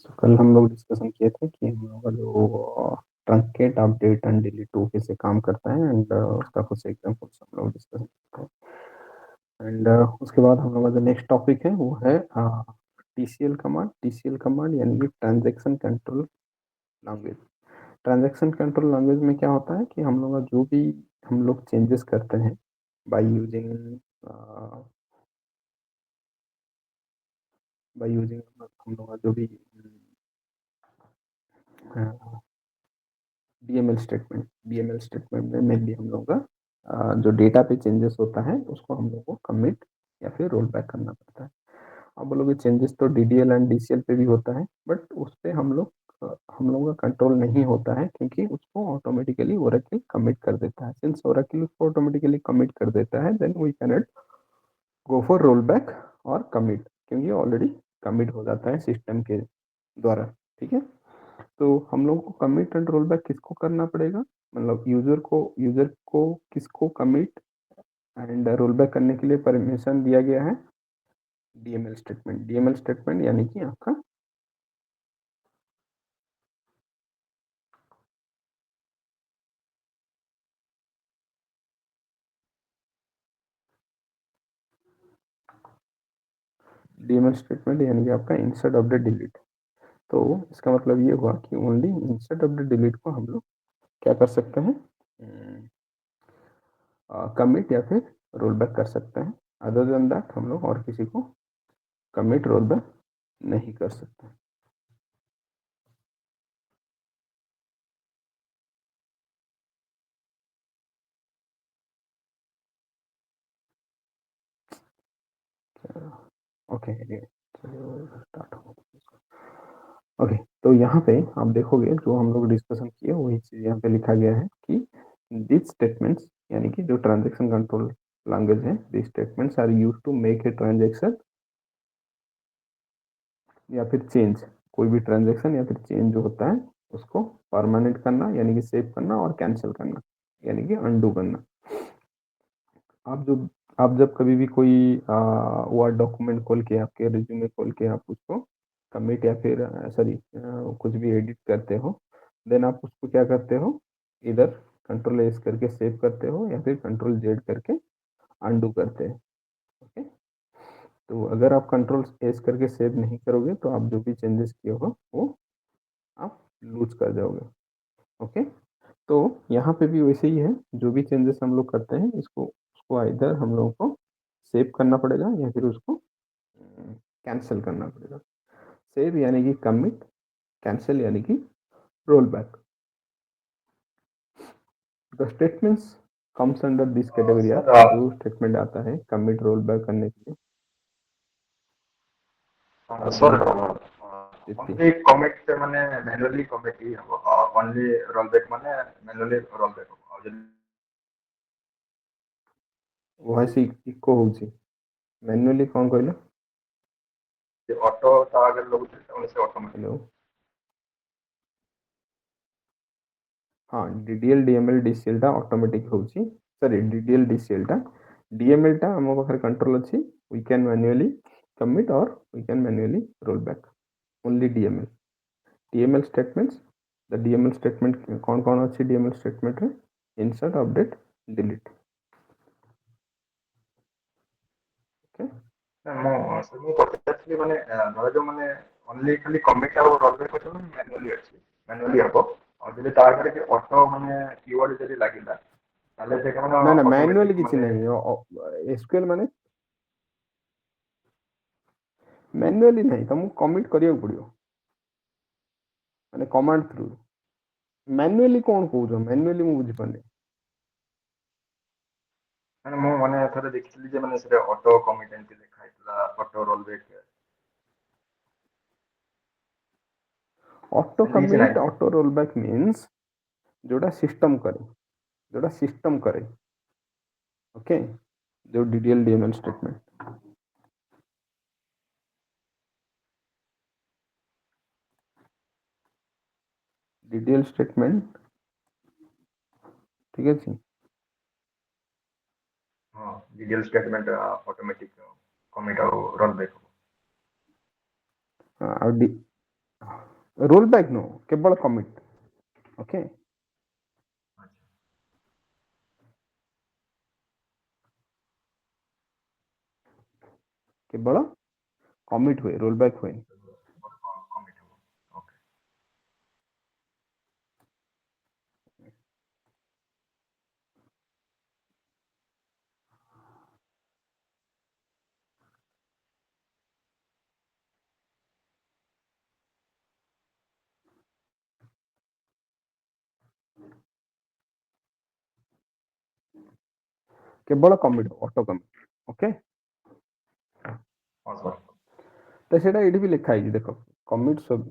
तो कल हम लोग डिस्कशन किए थे कि हम लोग का जो ट्रंकेट अपडेट एंड डिलीट टू कैसे काम करता है एंड उसका कुछ एग्जांपल्स हम लोग डिस्कशन करते हैं एंड उसके बाद हम लोग का जो नेक्स्ट टॉपिक है वो है टीसीएल कमांड यानी कि transaction control language. Transaction control language में क्या होता है कि हम लोग का जो भी हम लोग चेंजेस करते हैं बाय यूजिंग हम लोग का जो भी डीएमएल स्टेटमेंट में मेनली हम लोग का जो डेटा पे चेंजेस होता है उसको हम लोग को कमिट या फिर रोल बैक करना पड़ता है। आप बोलोगे चेंजेस तो डीडीएल एंड डीसीएल पे भी होता है बट उस पे हम लोगों का कंट्रोल नहीं होता है क्योंकि उसको ऑटोमेटिकली ओरेकल कमिट कर देता है। सिंस ओरेकल उसको ऑटोमेटिकली कमिट कर देता है then we can go for roll back और कमिट क्योंकि ऑलरेडी कमिट हो जाता है सिस्टम के द्वारा। ठीक है, तो हम लोग को कमिट एंड रोल बैक किसको करना पड़ेगा, मतलब यूजर को किसको कमिट एंड रोल बैक करने के लिए परमिशन दिया गया है। डीएमएल स्टेटमेंट यानी कि आपका डीएमएल स्टेटमेंट यानी कि आपका इंसर्ट अपडेट डिलीट। तो इसका मतलब ये हुआ कि ओनली इंसर्ट अपडेट डिलीट को हम लोग क्या कर सकते हैं, कमिट या फिर रोल बैक कर सकते हैं। अदर देन दैट हम लोग और किसी को कमिट रोल बैक नहीं कर सकते। ओके, चलिए स्टार्ट हो। ओके, तो यहाँ पे आप देखोगे जो हम लोग डिस्कशन किए वही चीज यहाँ पे लिखा गया है कि दिस स्टेटमेंट्स यानी कि जो ट्रांजैक्शन कंट्रोल लैंग्वेज है, this statements are used to make a transaction या फिर चेंज, कोई भी ट्रांजैक्शन या फिर चेंज जो होता है उसको परमानेंट करना यानी कि सेव करना और कैंसिल करना यानी कि अनडू करना। आप जो आप जब कभी भी कोई वर्ड डॉक्यूमेंट खोल के आपके रिज्यूमे खोल के आप उसको कमिट या फिर सॉरी कुछ भी एडिट करते हो देन आप उसको क्या करते हो, इधर कंट्रोल एस करके सेव करते हो या फिर कंट्रोल जेड करके अनडू करते हैं। ओके, तो अगर आप कंट्रोल एस करके सेव नहीं करोगे तो आप जो भी चेंजेस किए हो वो आप लूज कर जाओगे। ओके, तो यहाँ पे भी वैसे ही है, जो भी चेंजेस हम लोग करते हैं इसको उसको इधर हम लोगों को सेव करना पड़ेगा या फिर उसको कैंसिल करना पड़ेगा। सेव यानी कि कमिट, कैंसिल यानी कि roll back. The statements comes under this category. जो स्टेटमेंट आता है कमिट रोल बैक करने के लिए सर दीप्ति, ओनली कमिट माने मैनुअली कमिट ही हम ओनली रोल बैक माने मैनुअली रोल बैक हो जब वॉइस इको होଉଛି मैन्युअली कौन कहला। ऑटो ता अगर लोग से ऑटोमेटिक हेलो, हाँ डीडीएल डीएमएल डीसीएल टा ऑटोमेटिक होଉଛି, सॉरी डीडीएल डीसीएल टा डीएमएल टा हम पाखरे कंट्रोल अछि, वी कैन मैन्युअली कमिट और we can manually roll back only DML. DML statements, the DML statement कौन कौन अच्छी डीएमएल स्टेटमेंट है, इंसर्ट अपडेट डिलीट। ओके, ମୁଁ ପଚାରୁଥିଲି ମାନେ ଧର ଯୋଉ ମାନେ ଓନଲି ଖାଲି କମିଟ୍ ଆଉ ରୋଲ୍ ବ୍ୟାକ୍ କରୁଛନ୍ତି ମ୍ୟାନୁଆଲି ଅଛି ମ୍ୟାନୁଆଲି ହବ ଆଉ ଯଦି ତା ଆଗରେ କି ଅଟୋ ମାନେ କିୱାର୍ଡ ଯଦି ଲାଗିଲା ତାହେଲେ ସେ କଣ ना ना मैनुअली ଅଟୋମେଟିକ किसी ମାନେ नहीं, एसक्यूएल माने मैनुअली नहीं तुमको कमिट करिया पड़ियो माने कमांड थ्रू। मैनुअली कौन कहूछ, मैनुअली मु बुझी पानी। ମାନେ ମୁଁ ମାନେ ଥରେ ଦେଖିଥିଲି ଯେ ମାନେ ସେଟା ଅଟୋ କମିଟ୍ ଏମିତି ଲେଖା ହେଇଥିଲା ଅଟୋ ରୋଲ୍ ବ୍ୟାକ୍ ऑटो ଏମିତି କିଛି कमिट ନାହିଁ କି? ऑटो रोल बैक मीन्स जोड़ा सिस्टम करे, जोड़ा सिस्टम करे। ओके, जो DDL DML statement DDL statement ठीक है। ହଁ ଡିଟେଲ ଷ୍ଟେଟମେଣ୍ଟ ଅଟୋମେଟିକ କମିଟ୍ ଆଉ ରୋଲ୍ ବ୍ୟାକ୍ हाँ, रोल बैक नो केवल कमिट ओके अच्छा केवल कमिट हुए रोल बैक हुए कमिट हबो ओके केवल कमिट ऑटो कमिट ओके हां सर तो सेटा एठी भी लिखा है देखो कमिट सब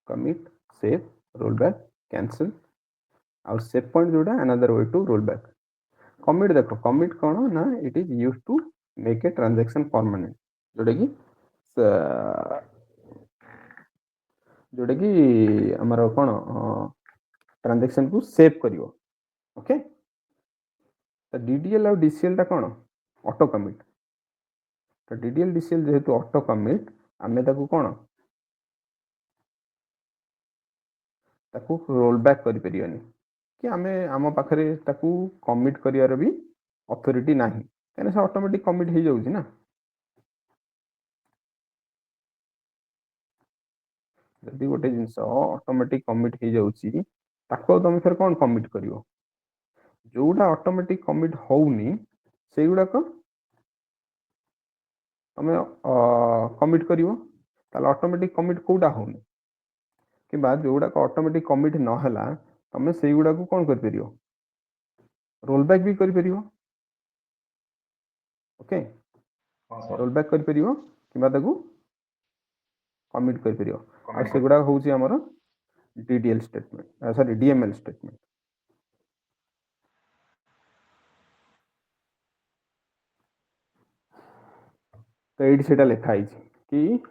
commit save roll back cancel और सेव पॉइंट जोड़ा another way to roll back commit देखो कमिट कौन ना it is use to make a transaction permanent जोटा कि जोटा कि हमर कौन ट्रांजैक्शन को सेव करियो ओके तो डीडीएल और डीसीएल टा कौन ऑटो कमिट तो डीडीएल डीसीएल जेहेतु ऑटो कमिट आमे ताकू कौन ताकू रोल बैक करि परियोनी कि आमे आम पाखरे ताकू कमिट करियार भी अथॉरिटी नाही कहने से ऑटोमेटिक कमिट हो जाउची ना जदि गोटे जिनस ऑटोमेटिक कमिट हो जाउची ताको तुम फिर कौन कमिट करियो जोटा ऑटोमेटिक कमिट होउनी सेगुडाक तुम कमिट करियो ताले ऑटोमेटिक कमिट कोउटा होउनी कि जोगुड़ा ऑटोमेटिक कमिट नहला तुम से गुड़ा को कौन कर परियो रोल बैक भी कर परियो ओके हां सर रोल बैक कर परियो कि ताकू कमिट कर परियो आ कमेंट सेगुड़ा होउची हमर DDL statement sorry DML statement तो ये सेटा लिखा है कि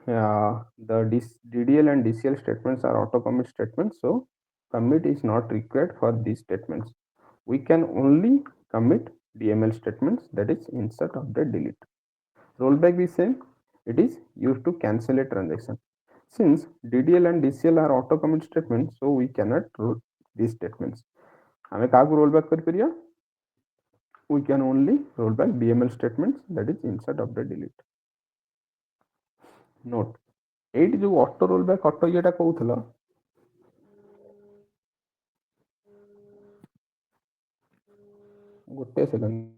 the DDL and DCL statements are auto commit statements so commit is not required for these statements we can only commit dml statements that is insert update delete rollback is same it is used to cancel a transaction since ddl and dcl are auto commit statements so we cannot roll these statements हमें कहाँ को rollback कर परिया we can only roll back dml statements that is insert update delete note ଏଇଠି ଯୋଉ auto roll back auto ଇଏଟା କହୁଥିଲ ଗୋଟେ ସେକେଣ୍ଡ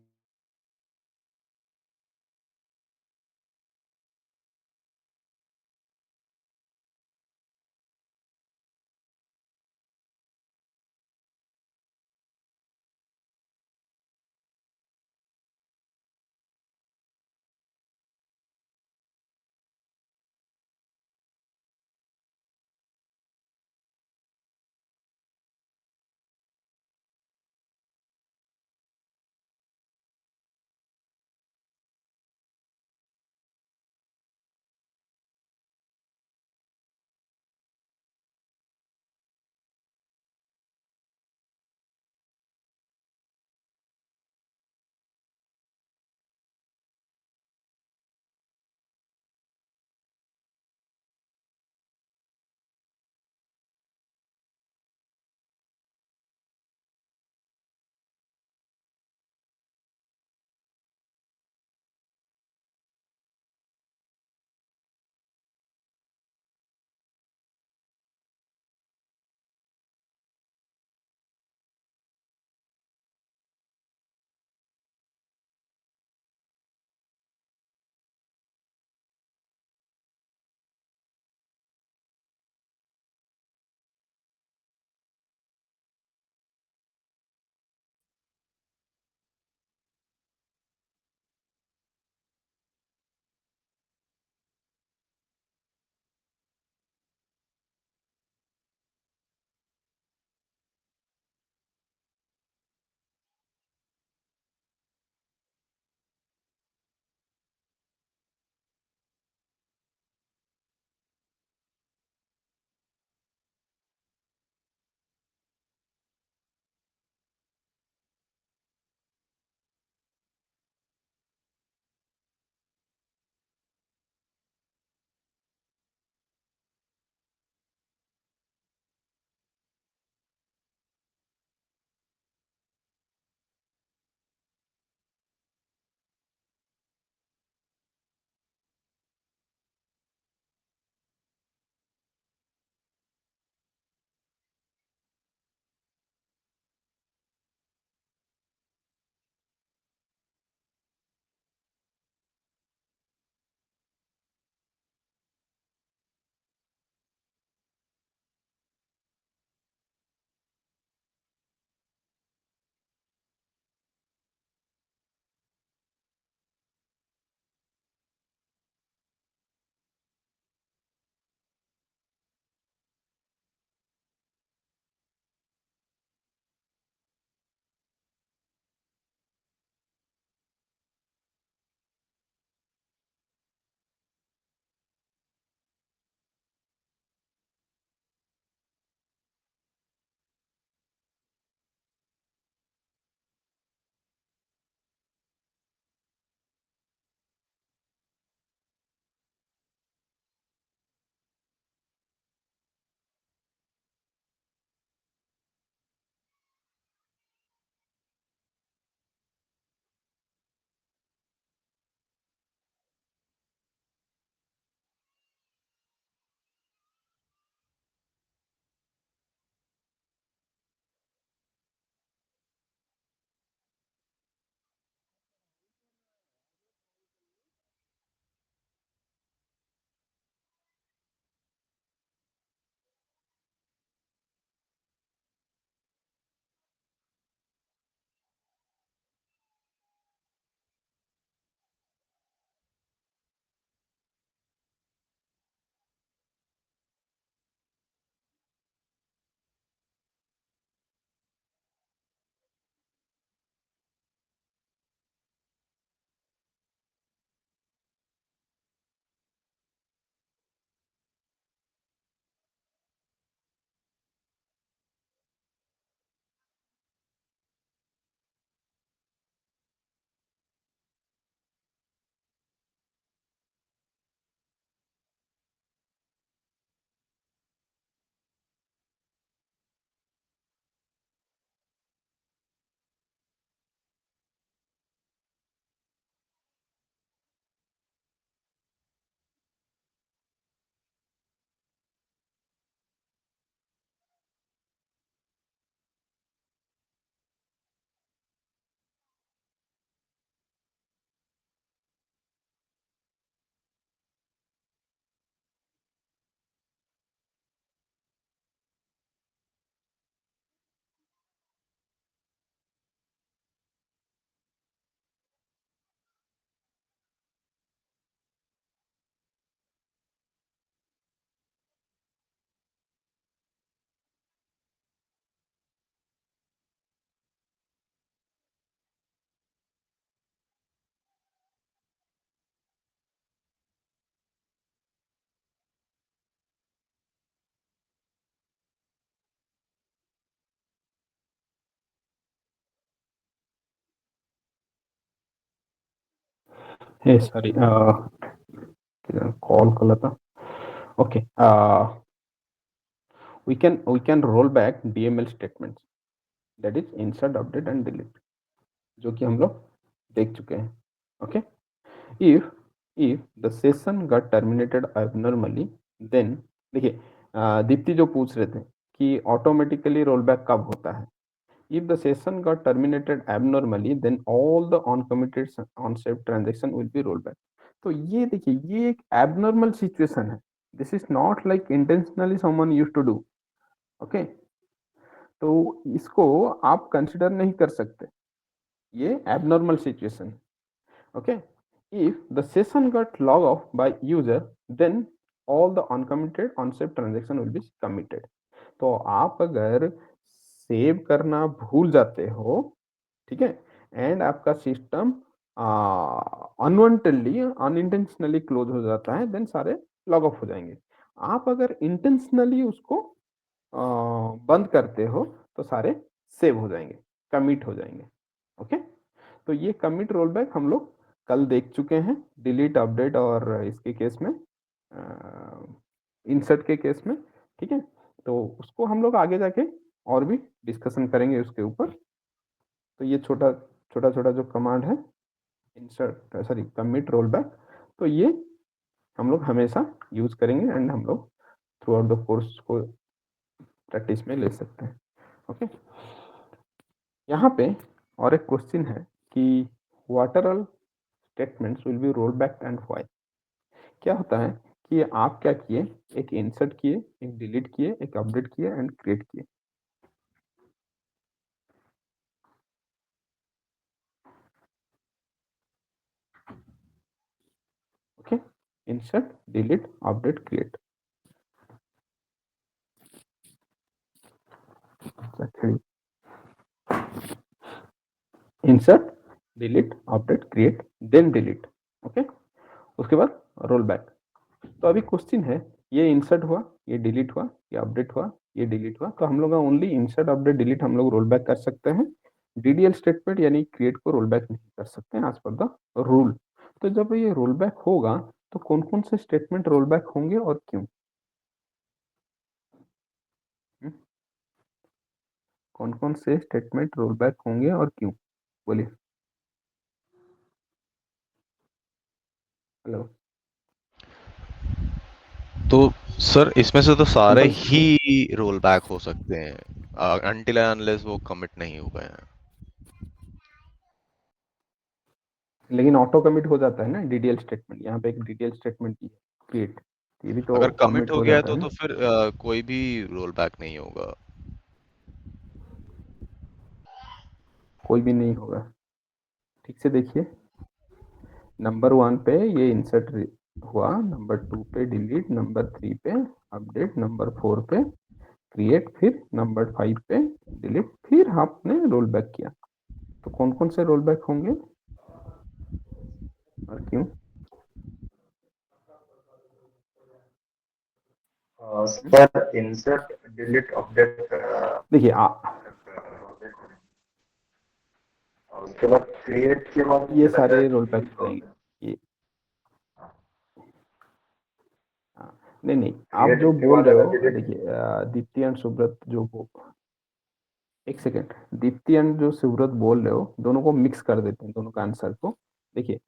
Hey, sorry, call कर था. Okay, we can roll back DML statements, that is insert, update and delete, जो कि हम लोग देख चुके हैं. Okay, if if the session got terminated abnormally, then देखिए दीप्ति जो पूछ रहे थे कि ऑटोमेटिकली रोल बैक कब होता है. If the session got terminated abnormally, then all the uncommitted on-saved transaction will be rolled back. तो ये देखिए ये एक abnormal situation है. This is not like intentionally someone used to do. Okay, तो इसको आप कंसिडर नहीं कर सकते. ये abnormal situation. Okay, if the session got log off by user, then all the uncommitted on-saved transaction will be committed. तो आप अगर सेव करना भूल जाते हो, ठीक है, एंड आपका सिस्टम अनवांटेडली अनइंटेंशनली क्लोज हो जाता है, देन सारे लॉग ऑफ हो जाएंगे. आप अगर इंटेंशनली उसको बंद करते हो तो सारे सेव हो जाएंगे, कमिट हो जाएंगे. ओके, तो ये कमिट रोल बैक हम लोग कल देख चुके हैं, डिलीट, अपडेट और इसके केस में, इंसर्ट के केस में. ठीक है, तो उसको हम लोग आगे जाके और भी डिस्कशन करेंगे उसके ऊपर. तो ये छोटा छोटा छोटा जो कमांड है, insert sorry commit roll back, तो ये हम लोग हमेशा यूज करेंगे एंड हम लोग थ्रू आउट द कोर्स को प्रैक्टिस में ले सकते हैं. ओके, यहाँ पे और एक क्वेश्चन है कि what are all statements will be roll back and why. क्या होता है कि आप क्या किए, एक इंसर्ट किए, एक डिलीट किए, एक अपडेट किए एंड क्रिएट किए. Okay, insert, delete, update, create. Insert, delete, update, create, then delete. Okay, उसके बाद रोल बैक. तो अभी क्वेश्चन है, ये इंसर्ट हुआ, ये डिलीट हुआ, ये अपडेट हुआ, ये डिलीट हुआ, तो हम लोग ओनली इंसर्ट, अपडेट, डिलीट हम लोग रोल बैक कर सकते हैं. डीडीएल स्टेटमेंट यानी क्रिएट को रोल बैक नहीं कर सकते हैं एज पर द रूल. तो जब ये रोल बैक होगा तो कौन कौन से स्टेटमेंट रोल बैक होंगे और क्यों? कौन कौन से स्टेटमेंट रोल बैक होंगे और क्यों? बोलिए. हेलो. तो सर इसमें से तो सारे सिंपल, ही रोल बैक हो सकते हैं अनटिल एंड अनलेस वो कमिट नहीं हो गए हैं. लेकिन ऑटो कमिट हो जाता है ना डीडीएल स्टेटमेंट. यहाँ पे एक डीडीएल स्टेटमेंट की क्रिएट, ये भी तो अगर कमिट कमिट हो हो गया है जाता है तो ना. फिर कोई भी रोल बैक नहीं होगा. कोई भी नहीं होगा. ठीक से देखिए, नंबर 1 पे ये इंसर्ट हुआ, नंबर 2 पे डिलीट, नंबर 3 पे अपडेट, नंबर 4 पे क्रिएट, फिर नंबर 5 पे डिलीट, फिर आपने रोल बैक किया. तो कौन कौन से रोल बैक होंगे और क्यों? सर इंसर्ट, डिलीट, अपडेट देखिए और उसके बाद क्रिएट के बाद ये मुझे लग रहा सारे है रोल बैक डिलीट हो होगा. जाएंगे ये. नहीं नहीं, आप क्रिएट जो के बोल बाद रहे अगर हो, डिलीट. देखिए दीप्ति एंड सुब्रत जो एक सेकेंड, दीप्ति एंड जो सुब्रत बोल रहे हो, दोनों को मिक्स कर देते हैं, दोनों का आंसर को. देखिए,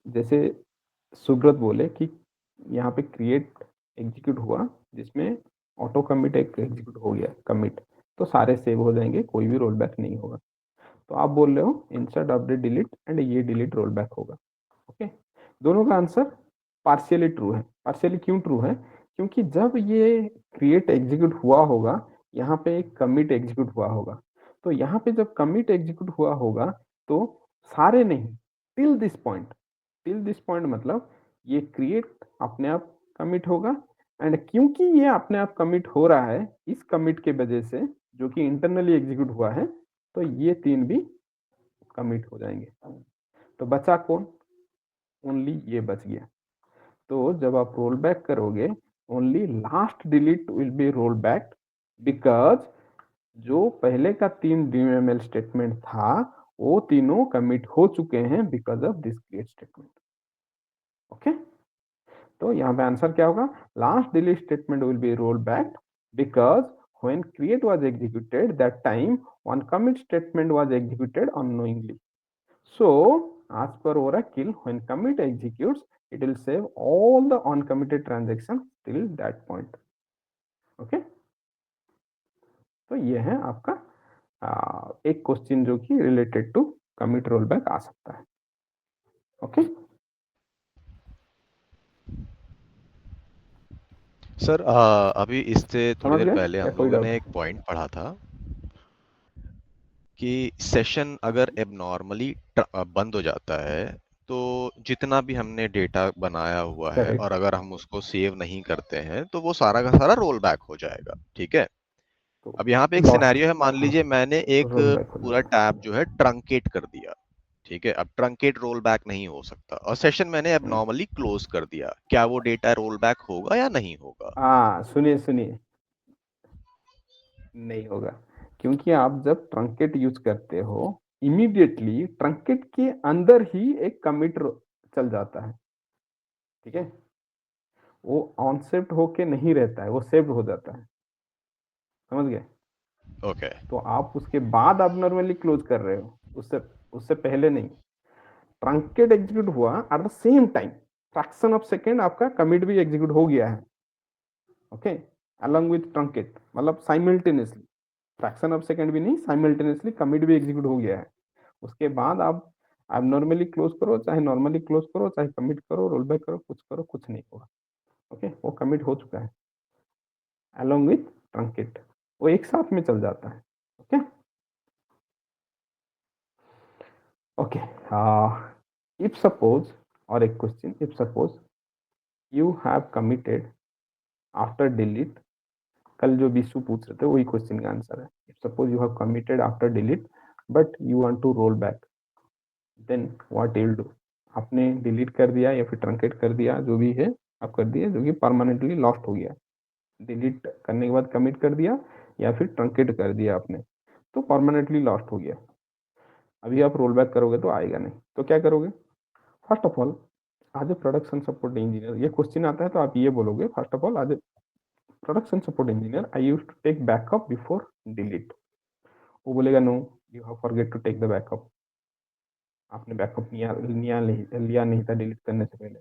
जैसे सुब्रत बोले कि यहाँ पे क्रिएट एग्जीक्यूट हुआ, जिसमें ऑटो कमिट एक एग्जीक्यूट हो गया, कमिट, तो सारे सेव हो जाएंगे, कोई भी रोल बैक नहीं होगा. तो आप बोल रहे हो इंसर्ट, अपडेट, डिलीट एंड ये डिलीट रोल बैक होगा. ओके, दोनों का आंसर पार्शियली ट्रू है. पार्शियली क्यों ट्रू है? क्योंकि जब ये क्रिएट एग्जीक्यूट हुआ होगा, यहाँ पे एक कमिट एग्जीक्यूट हुआ होगा. तो यहाँ पे जब कमिट एग्जीक्यूट हुआ होगा तो सारे नहीं, till this point. Till this point मतलब ये क्रिएट अपने आप कमिट होगा, एंड क्योंकि ये अपने आप कमिट हो रहा है, इस कमिट के वजह से जो कि इंटरनली एग्जीक्यूट हुआ है, तो ये 3 भी कमिट हो जाएंगे. तो बचा कौन? ओनली ये बच गया. तो जब आप रोल बैक करोगे, only last delete will be roll back, because जो पहले का 3 डीएमएल स्टेटमेंट था वो तीनों कमिट हो चुके हैं because of this create statement. Okay, तो यहाँ पे आंसर क्या होगा, last delete statement will be roll back because when create was executed that time one commit statement was executed unknowingly. So as per Oracle, when commit executes, it will save all the uncommitted transactions till that point. Okay, तो ये है आपका एक question जो कि related to commit roll back आ सकता है. ओके, सर अभी इससे थोड़ी समझ देर गए पहले या हम कोई लोगों डाउट? ने एक पॉइंट पढ़ा था कि सेशन अगर एबनॉर्मली बंद हो जाता है तो जितना भी हमने डेटा बनाया हुआ है और करेक्ट, अगर हम उसको सेव नहीं करते हैं तो वो सारा का सारा रोल बैक हो जाएगा, ठीक है। तो अब यहाँ पे एक लॉस्ट, सिनेरियो है, मान हाँ, लीजिए मैंने एक रोल बैक हो पूरा जाएगा. टैब जो है ट्रंकेट कर दिया, ठीक है। अब ट्रंकेट रोल बैक नहीं हो सकता और सेशन मैंने एबनॉर्मली क्लोज कर दिया, क्या वो डेटा रोल बैक होगा या नहीं होगा? हाँ, सुनिए सुनिए, नहीं होगा, क्योंकि आप जब ट्रंकेट यूज करते हो इमीडिएटली ट्रंकेट के अंदर ही एक कमिट चल जाता है, ठीक है, वो ऑनसेप्ट होके नहीं रहता है, वो सेव्ड हो जाता है, समझ गए? ओके। तो आप उसके बाद आप नॉर्मली क्लोज कर रहे हो, उससे उससे पहले नहीं. ट्रंकेट एग्जीक्यूट हुआ at the same time, fraction of second आपका कमिट भी एग्जीक्यूट हो गया है. ओके, अलॉन्ग विथ ट्रंकेट मतलब साइमल्टेनियसली, फ्रैक्शन ऑफ सेकेंड भी नहीं, साइमल्टेनियसली कमिट भी एग्जीक्यूट हो गया है. उसके बाद आप नॉर्मली क्लोज करो, चाहे नॉर्मली क्लोज करो, चाहे कमिट करो, रोल बैक करो, कुछ नहीं होगा. ओके, वो कमिट हो चुका है अलॉन्ग विथ ट्रंकेट, वो एक साथ में चल जाता है. ओके, ओके, इफ सपोज, और एक question, if suppose you have committed after delete, कल जो विशु पूछ रहे थे वही क्वेश्चन का आंसर है. If suppose you have committed after delete but you want to roll back, then what you will do. आपने डिलीट कर दिया या फिर ट्रंकेट कर दिया, जो भी है आप कर दिए, जो कि परमानेंटली लॉस्ट हो गया. डिलीट करने के बाद कमिट कर दिया या फिर ट्रंकेट कर दिया आपने, तो परमानेंटली लॉस्ट हो गया. अभी आप रोल बैक करोगे तो आएगा नहीं, तो क्या करोगे? फर्स्ट ऑफ ऑल, आज ए प्रोडक्शन सपोर्ट इंजीनियर, ये क्वेश्चन आता है तो आप ये बोलोगे, फर्स्ट ऑफ ऑल आज a production support engineer I use to take backup before delete. वो बोलेगा no, you have forget to take the backup, आपने बैकअप लिया नहीं था डिलीट करने से पहले.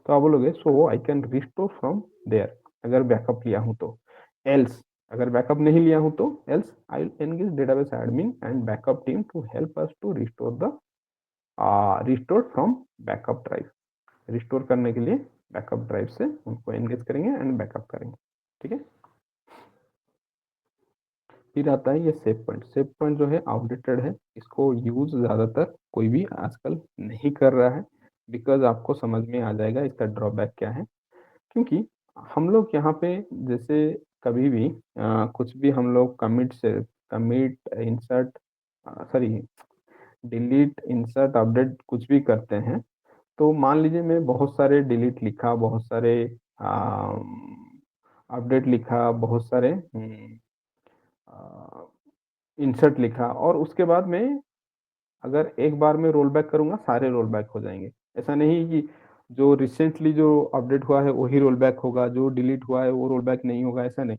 तो आप बोलोगे so I can restore from there, अगर बैकअप लिया हूं तो. एल्स, अगर बैकअप नहीं लिया हूं तो else I will engage database admin and backup team to help us to restore from backup drive. Restore करने के लिए बैकअप ड्राइव से उनको एंगेज करेंगे एंड बैकअप करेंगे, ठीक है. फिर आता है ये सेव पॉइंट. सेव पॉइंट जो है आउटडेटेड है, इसको यूज ज़्यादातर कोई भी आजकल नहीं कर रहा है, बिकॉज आपको समझ में आ जाएगा इसका ड्रॉबैक क्या है. क्योंकि हम लोग यहाँ पे जैसे कभी भी कुछ भी हम लोग commit insert, sorry, delete insert update कुछ भी करते हैं, तो मान लीजिए मैं बहुत सारे डिलीट लिखा, बहुत सारे अपडेट लिखा, बहुत सारे इंसर्ट लिखा, और उसके बाद में अगर एक बार में रोल बैक करूंगा सारे रोल बैक हो जाएंगे. ऐसा नहीं कि जो रिसेंटली जो अपडेट हुआ है वही रोल बैक होगा, जो डिलीट हुआ है वो रोल बैक नहीं होगा, ऐसा नहीं.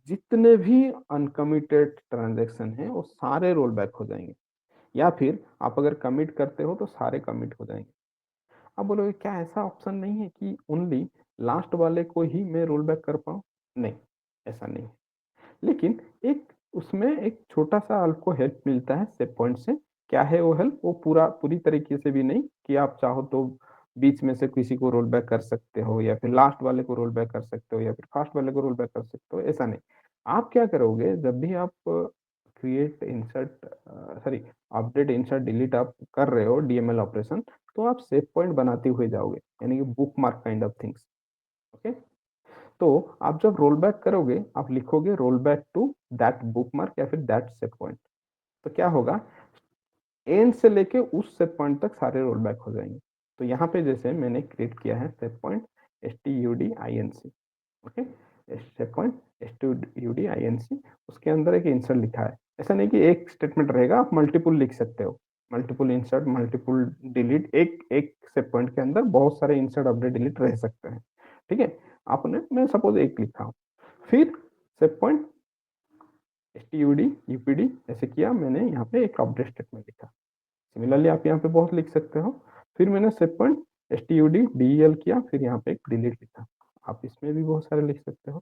जितने भी अनकमिटेड ट्रांजेक्शन है वो सारे रोल बैक हो जाएंगे, या फिर आप अगर कमिट करते हो तो सारे कमिट हो जाएंगे. अब बोलोगे क्या ऐसा ऑप्शन नहीं है कि ओनली लास्ट वाले को ही मैं रोल बैक कर पाऊँ? नहीं, ऐसा नहीं. लेकिन एक उसमें एक छोटा-सा आपको हेल्प मिलता है सेव पॉइंट से. क्या है वो हेल्प? वो पूरी तरीके से भी नहीं कि आप चाहो तो बीच में से किसी को रोल बैक कर सकते हो, या फिर लास्ट वाले को रोल बैक कर सकते हो, या फिर फर्स्ट वाले को रोल बैक कर सकते हो, ऐसा नहीं. आप क्या करोगे, जब भी आप create insert sorry update insert delete आप कर रहे हो डीएमएल ऑपरेशन, तो आप सेव पॉइंट बनाते हुए जाओगे, यानी कि bookmark kind of things. Okay, तो आप जब रोल बैक करोगे, आप लिखोगे roll back to that bookmark या फिर दैट सेट पॉइंट. तो क्या होगा, एंड से लेके उस सेट पॉइंट तक सारे रोल बैक हो जाएंगे. तो यहाँ पे जैसे मैंने क्रिएट किया है set point STUDINC. Okay, set point STUDINC, उसके अंदर एक इंसर्ट लिखा है. ऐसा नहीं कि एक स्टेटमेंट रहेगा, आप मल्टीपल लिख सकते हो. मल्टीपल इंसर्ट, मल्टीपल डिलीट, एक सेट पॉइंट के अंदर बहुत सारे इंसर्ट, अपडेट, डिलीट रह सकते हैं। ठीक है, आपने, मैं सपोज एक लिखा हूँ, फिर सेट पॉइंट std upd ऐसे किया, मैंने यहाँ पे एक अपडेट स्टेटमेंट लिखा। सिमिलरली आप यहाँ पे बहुत लिख सकते हो। फिर मैंने सेट पॉइंट std del किया, फिर यहाँ पे एक डिलीट लिखा। आप इसमें भी बहुत सारे लिख सकते हो।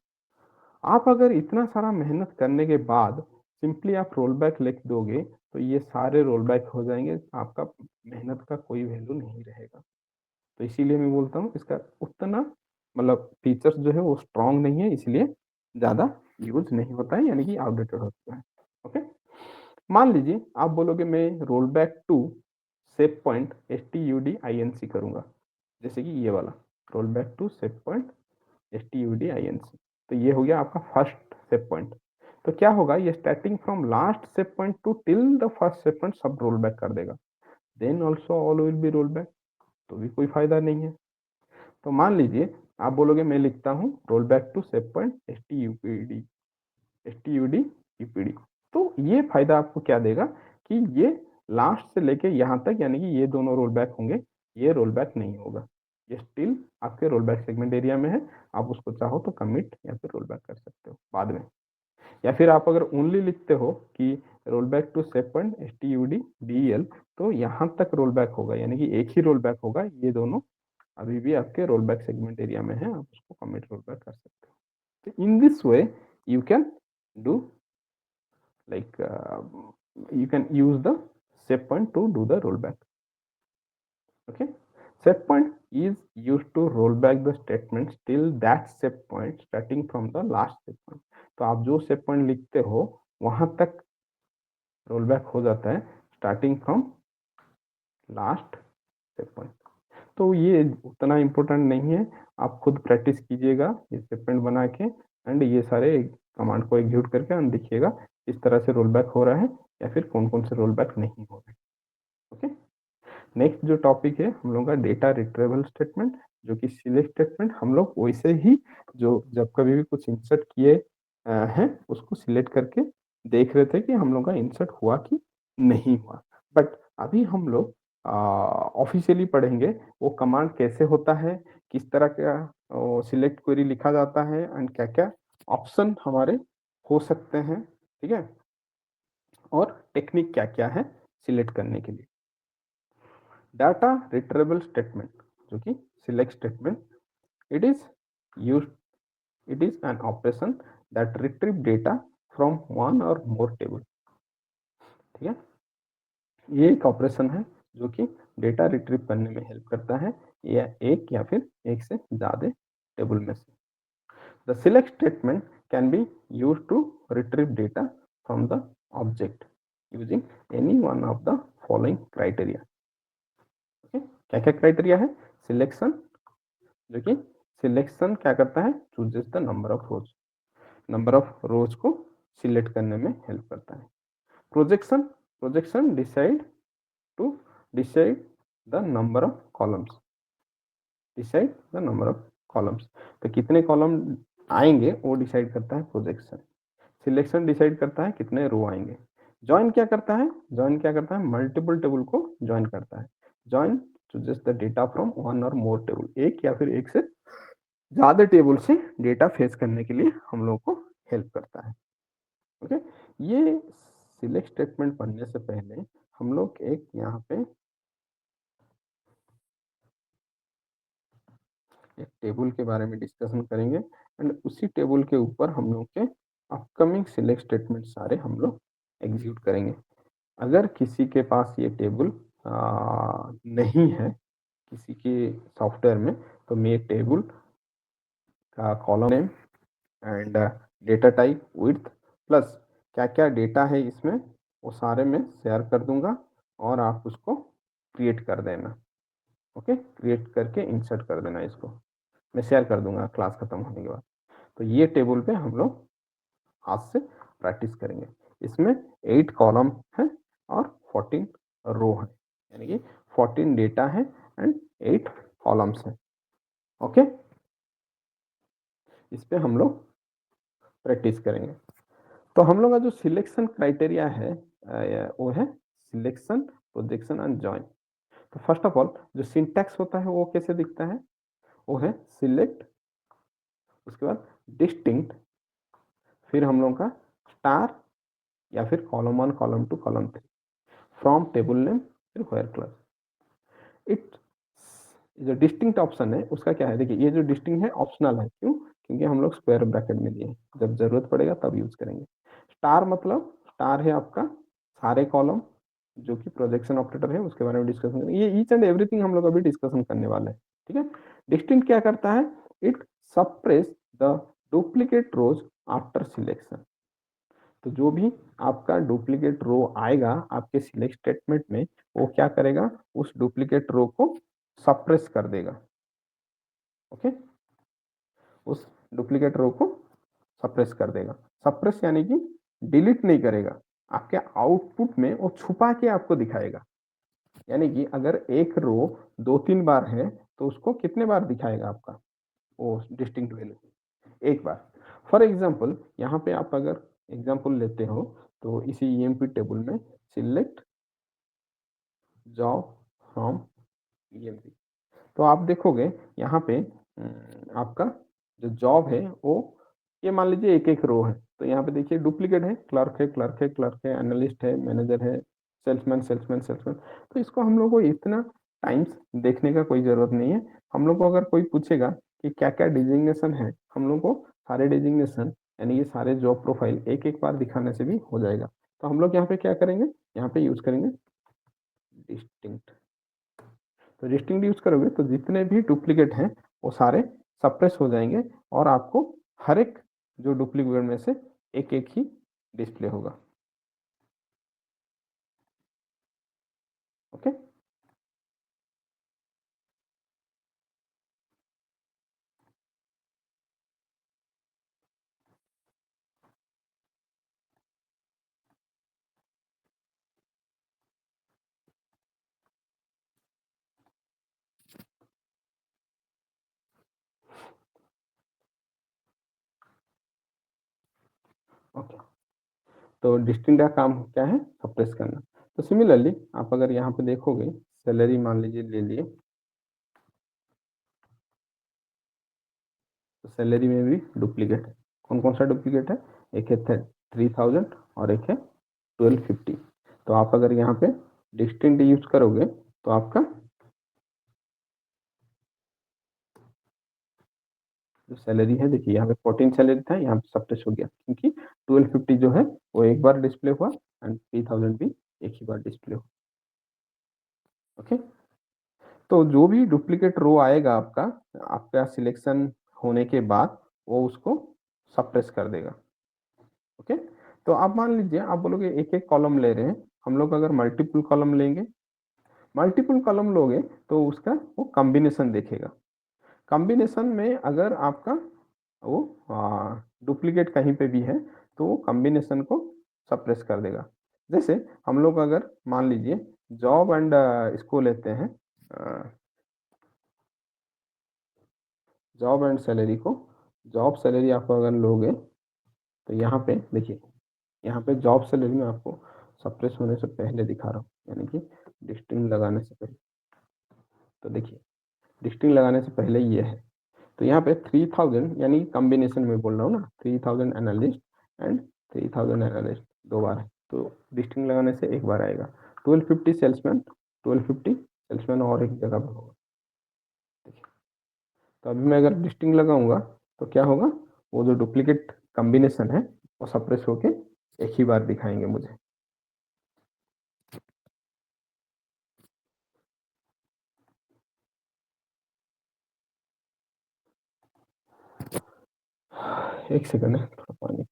आप अगर इतना सारा मेहनत करने के बाद सिंपली आप रोल बैक लिख दोगे तो ये सारे रोल बैक हो जाएंगे, आपका मेहनत का कोई वैल्यू नहीं रहेगा। तो इसीलिए मैं बोलता हूँ इसका उतना मतलब फीचर्स जो है वो स्ट्रांग नहीं है, इसलिए ज़्यादा यूज नहीं होता है, यानी कि आउटडेटेड होता है। ओके, मान लीजिए आप बोलोगे मैं roll back to save point studinc करूंगा, जैसे कि ये वाला roll back to save point studinc, तो ये हो गया आपका फर्स्ट सेव पॉइंट। तो क्या होगा, ये starting from last save point to till the first save point सब रोल बैक कर देगा, then also all will be roll back, तो भी कोई फायदा नहीं है। तो मान लीजिए आप बोलोगे मैं लिखता हूँ roll back to save point std, तो ये फायदा आपको क्या देगा कि ये लास्ट से लेके यहाँ तक, यानी कि ये दोनों रोल बैक होंगे, ये रोल बैक नहीं होगा, ये स्टिल आपके रोल बैक सेगमेंट एरिया में है। आप उसको चाहो तो कमिट या फिर रोल बैक कर सकते हो बाद में, या फिर आप अगर ओनली लिखते हो कि roll back to save point studel, तो यहाँ तक रोल बैक होगा, यानी कि एक ही रोल बैक होगा, ये दोनों अभी भी आपके रोल बैक सेगमेंट एरिया में है, आप उसको कमिट रोल बैक कर सकते हो। तो in this way you can do like you can use the set point to do the rollback. Okay, set point is used to roll back the statements till that set point starting from the last set point. तो आप जो set point लिखते हो वहां तक roll back हो जाता है starting from last set point. तो ये उतना इम्पोर्टेंट नहीं है, आप खुद प्रैक्टिस कीजिएगा ये सेट पॉइंट बना के, एंड ये सारे कमांड को एग्जीक्यूट करके एंड देखिएगा किस तरह से रोल बैक हो रहा है या फिर कौन कौन से रोल बैक नहीं हो रहे। ओके, नेक्स्ट जो टॉपिक है हम लोग का डेटा रिट्रीवल स्टेटमेंट, जो कि सिलेक्ट स्टेटमेंट हम लोग वैसे ही जो जब कभी भी कुछ इंसर्ट किए हैं उसको सिलेक्ट करके देख रहे थे कि हम लोग का इंसर्ट हुआ कि नहीं हुआ, बट अभी हम लोग ऑफिशियली पढ़ेंगे वो कमांड कैसे होता है, किस तरह का सिलेक्ट क्वेरी लिखा जाता है, एंड क्या क्या ऑप्शन हमारे हो सकते हैं, ठीक है, और टेक्निक क्या क्या है सिलेक्ट करने के लिए। डाटा रिट्रीवल स्टेटमेंट जो कि select statement, it is used it is an operation that retrieve data from one और मोर टेबल। ठीक है, ये एक ऑपरेशन है जो कि डेटा रिट्रीव करने में हेल्प करता है, या फिर एक से ज्यादा टेबल में से। The select statement can be used to retrieve data from the object using any one of the following criteria. क्या क्या क्राइटेरिया है, सिलेक्शन, जो कि सिलेक्शन क्या करता है, chooses the number of rose, number of रोज को सिलेक्ट करने में हेल्प करता है। Projection, projection decide the number of columns, decide the number of columns, तो कितने कॉलम आएंगे वो डिसाइड करता है प्रोजेक्शन। सिलेक्शन डिसाइड करता है कितने रो आएंगे। ज्वाइन क्या करता है, ज्वाइन क्या करता है, मल्टीपल टेबल को ज्वाइन करता है। Join chooses the data from one और मोर टेबल, एक या फिर एक से ज्यादा टेबल से डेटा फेच करने के लिए हम लोग को हेल्प करता है। ओके, ये सिलेक्ट स्टेटमेंट पढ़ने से पहले हम लोग एक यहाँ पे एक टेबल के बारे में डिस्कशन करेंगे, एंड उसी टेबल के ऊपर हम लोग के अपकमिंग सिलेक्ट स्टेटमेंट सारे हम लोग एग्जीक्यूट करेंगे। अगर किसी के पास ये टेबल नहीं है किसी के सॉफ्टवेयर में, तो मैं टेबल का column name and data type width plus क्या क्या डेटा है इसमें वो सारे में शेयर कर दूंगा, और आप उसको क्रिएट कर देना। ओके, क्रिएट करके इंसर्ट कर देना, इसको मैं शेयर कर दूंगा क्लास खत्म होने के बाद। तो ये टेबल पे हम लोग आज से प्रैक्टिस करेंगे। इसमें 8 कॉलम है और 14 रो है, यानी कि 14 डेटा है एंड 8 कॉलम्स है। ओके, इस पे हम लोग प्रैक्टिस करेंगे। तो हम लोग का जो सिलेक्शन क्राइटेरिया है वो है सिलेक्शन प्रोजेक्शन एंड जॉइन। तो फर्स्ट ऑफ ऑल जो सिंटैक्स होता है वो कैसे दिखता है, वो है सिलेक्ट, उसके बाद डिस्टिंक्ट, फिर हम लोग का स्टार या फिर column 1 column 2 column 3, from table name, फिर व्हेयर क्लास। इट जो डिस्टिंक्ट ऑप्शन है उसका क्या है, देखिए ये जो डिस्टिंक्ट है ऑप्शनल है, क्यों, क्योंकि हम लोग स्क्वायर ब्रैकेट में दिए हैं, जब जरूरत पड़ेगा तब यूज करेंगे। स्टार मतलब स्टार है आपका सारे कॉलम जो कि प्रोजेक्शन ऑपरेटर है उसके बारे में डिस्कशन करेंगे, ये ईच एंड एवरीथिंग हम लोग अभी डिस्कशन करने वाले हैं, ठीक है। डिस्टिंक्ट क्या करता है, it suppress the duplicate rows after selection. तो जो भी आपका डुप्लीकेट रो आएगा आपके सिलेक्ट स्टेटमेंट में, वो क्या करेगा, उस डुप्लीकेट रो को सप्रेस कर देगा, ओके, उस डुप्लीकेट रो को सप्रेस कर देगा। सप्रेस यानी कि डिलीट नहीं करेगा, आपके आउटपुट में वो छुपा के आपको दिखाएगा। यानी कि अगर एक रो 2-3 बार है तो उसको कितने बार दिखाएगा आपका वो डिस्टिंक्ट वैल्यू, एक बार। फॉर एग्जाम्पल यहाँ पे आप अगर एग्जाम्पल लेते हो तो इसी ईएमपी टेबल में सिलेक्ट जॉब फ्रॉम ईएमपी, तो आप देखोगे यहाँ पे आपका जो जॉब है वो, ये मान लीजिए एक एक रो है, तो यहाँ पे देखिए डुप्लीकेट है, क्लर्क है, क्लर्क है, क्लर्क है, एनालिस्ट है, मैनेजर है, सेल्समैन, सेल्समैन, सेल्समैन। तो इसको हम लोग को इतना टाइम्स देखने का कोई जरूरत नहीं है। हम लोग को अगर कोई पूछेगा कि क्या क्या डिजिग्नेशन है, हम लोग को सारे डिजिग्नेशन यानी ये सारे जॉब प्रोफाइल एक एक बार दिखाने से भी हो जाएगा। तो हम लोग यहाँ पे क्या करेंगे, यहाँ पे यूज करेंगे डिस्टिंक्ट। तो डिस्टिंक्ट यूज करोगे तो जितने भी डुप्लीकेट हैं वो सारे सप्रेस हो जाएंगे और आपको हर एक जो डुप्लीकेट में से एक एक ही डिस्प्ले होगा, ओके। ओके, तो डिस्टिंक्ट का काम क्या है, सप्रेस करना। तो सिमिलरली आप अगर यहाँ पे देखोगे सैलरी मान लीजिए ले लिए, तो सैलरी में भी डुप्लीकेट है। कौन कौन सा डुप्लीकेट है, एक है 3000 और एक है 1250। तो आप अगर यहाँ पे डिस्टिंक्ट यूज करोगे तो आपका जो सैलरी है, देखिए यहाँ पे 14 सैलरी था, यहाँ पे सप्रेस हो गया क्योंकि 1250 जो है वो एक बार डिस्प्ले हुआ एंड 3000 भी एक ही बार डिस्प्ले हुआ, ओके। तो जो भी डुप्लीकेट रो आएगा आपका आपका सिलेक्शन होने के बाद वो उसको सप्रेस कर देगा, ओके। तो आप मान लीजिए आप बोलोगे एक एक कॉलम ले रहे हैं, हम लोग अगर मल्टीपल कॉलम लेंगे, मल्टीपल कॉलम लोगे तो उसका वो कॉम्बिनेशन देखेगा। कॉम्बिनेशन में अगर आपका वो डुप्लीकेट कहीं पे भी है तो वो कॉम्बिनेशन को सप्रेस कर देगा। जैसे हम लोग अगर मान लीजिए जॉब एंड इसको लेते हैं, जॉब एंड सैलरी को, जॉब सैलरी आप अगर लोगे तो यहाँ पे देखिए, यहाँ पे जॉब सैलरी में आपको सप्रेस होने से पहले दिखा रहा हूँ, यानी कि डिस्टिंग लगाने से पहले। तो देखिए डिस्टिंग लगाने से पहले ये है, तो यहाँ पे 3000 यानी कॉम्बिनेशन में बोल रहा हूँ ना, 3000 एनालिस्ट एंड 3000 एनालिस्ट दो बार है, तो डिस्टिंग लगाने से एक बार आएगा। 1250 सेल्समैन, 1250 सेल्समैन और एक जगह पर होगा, देखिए। तो अभी मैं अगर डिस्टिंग लगाऊंगा तो क्या होगा, वो जो डुप्लीकेट कॉम्बिनेशन है वो सप्रेस होके एक ही बार दिखाएंगे मुझे। एक सेकंड है, थोड़ा पानी।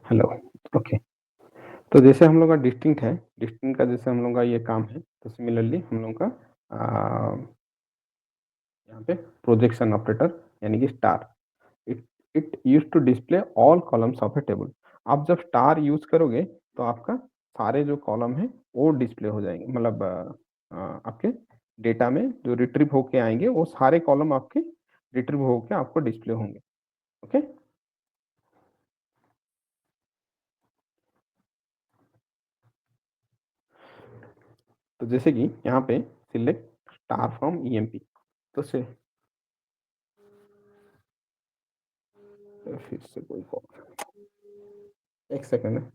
Hello, okay. तो जैसे हम लोग का डिस्टिंक्ट है, डिस्टिंक्ट का जैसे हम लोग का ये काम है, तो सिमिलरली हम लोग का यहाँ पे प्रोजेक्शन ऑपरेटर यानी कि star, it it used to display all columns of a table. आप जब स्टार यूज़ करोगे, तो आपका सारे जो कॉलम हैं, वो डिस्प्ले हो जाएँगे, मतलब आपके डेटा में जो रिट्रीव होके आएँगे, वो सारे कॉलम आपके रिट्रीव होके आपको डिस्प्ले होंगे, ओके? तो जैसे कि यहाँ पे सिलेक्ट स्टार फ्रॉम ईएमपी, तो से फिर से कोई कॉल, 1 सेकंड।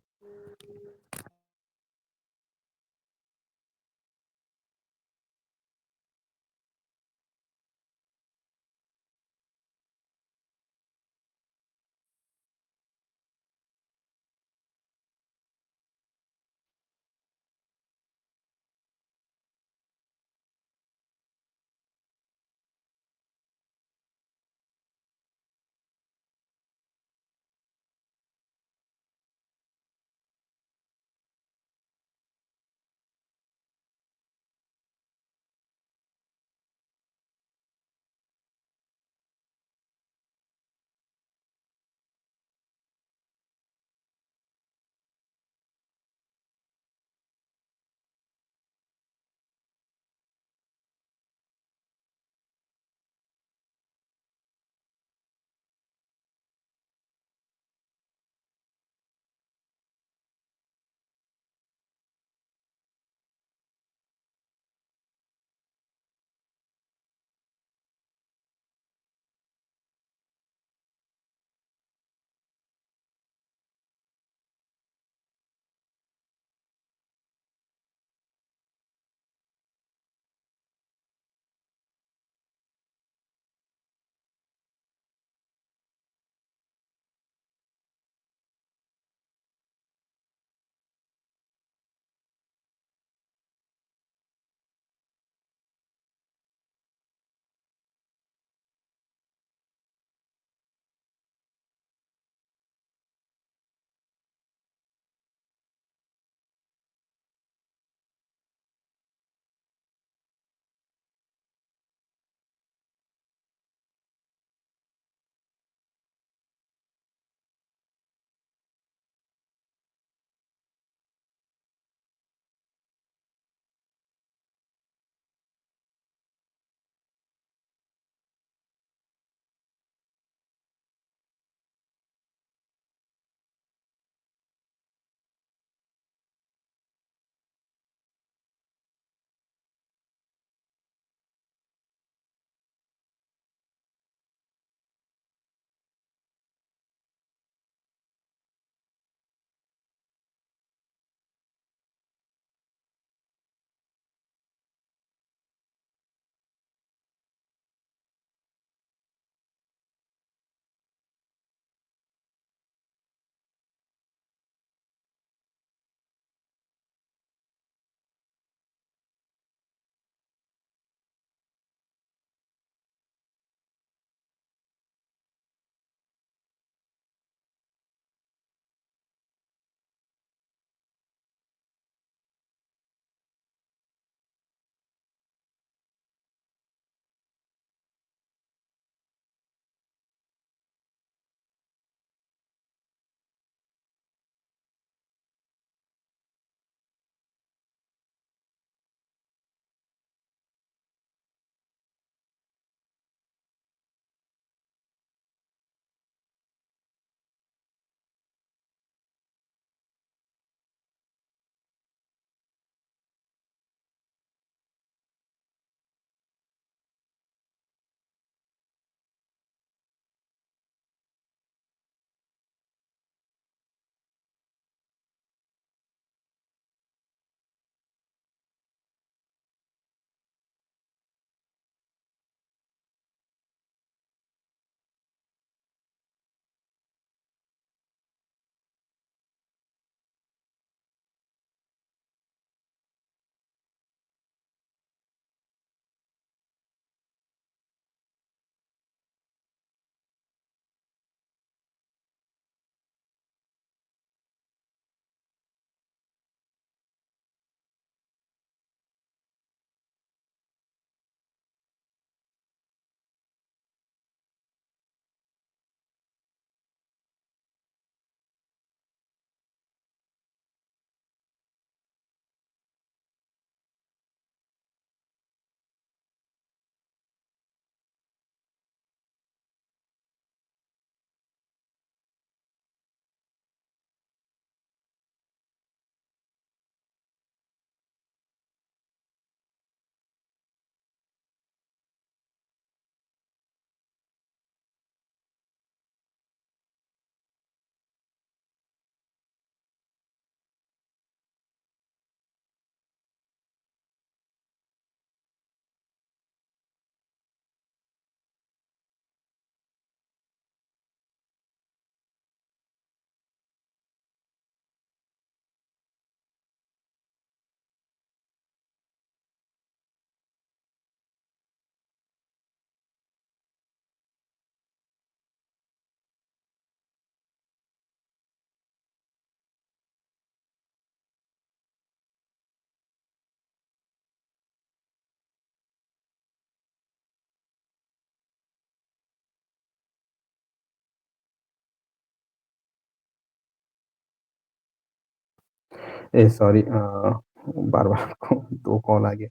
सॉरी, बार-बार को 2 कॉल आ गया।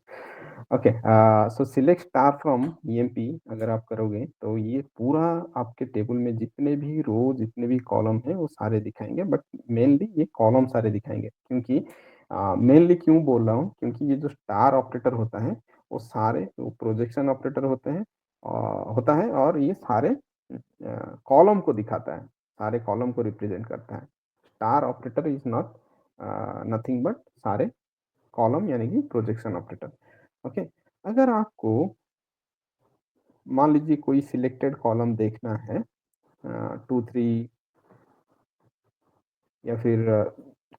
Okay, so select star from EMP अगर आप करोगे तो ये पूरा आपके टेबल में जितने भी रो, जितने भी कॉलम हैं वो सारे दिखाएँगे, बट मेनली ये कॉलम सारे दिखाएँगे क्योंकि मेनली क्यों बोल रहा हूँ क्योंकि ये जो स्टार ऑपरेटर होता है, वो सारे वो प्रोजेक्शन ऑपरेटर होते हैं होता है और ये सारे कॉलम को दिखाता है, सारे कॉलम को रिप्रेजेंट करता है। Star operator is not nothing but सारे कॉलम यानी कि प्रोजेक्शन ऑपरेटर। ओके, अगर आपको मान लीजिए कोई सिलेक्टेड कॉलम देखना है 2-3 या फिर